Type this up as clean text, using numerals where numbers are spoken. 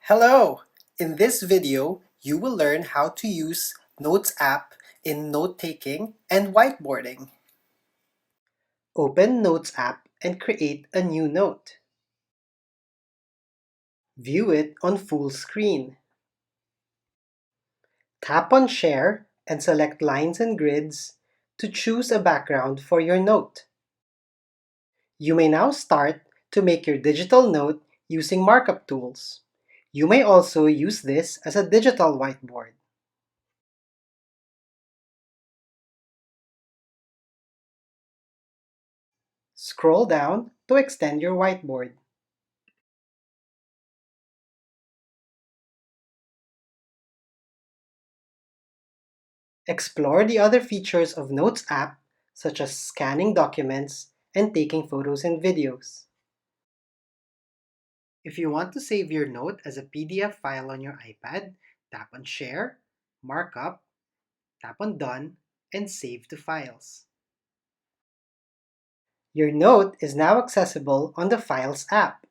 Hello! In this video, you will learn how to use Notes app in note-taking and whiteboarding. Open Notes app and create a new note. View it on full screen. Tap on Share and select Lines and Grids to choose a background for your note. You may now start to make your digital note using markup tools. You may also use this as a digital whiteboard. Scroll down to extend your whiteboard. Explore the other features of Notes app, such as scanning documents and taking photos and videos. If you want to save your note as a PDF file on your iPad, tap on Share, Markup, tap on Done, and Save to Files. Your note is now accessible on the Files app.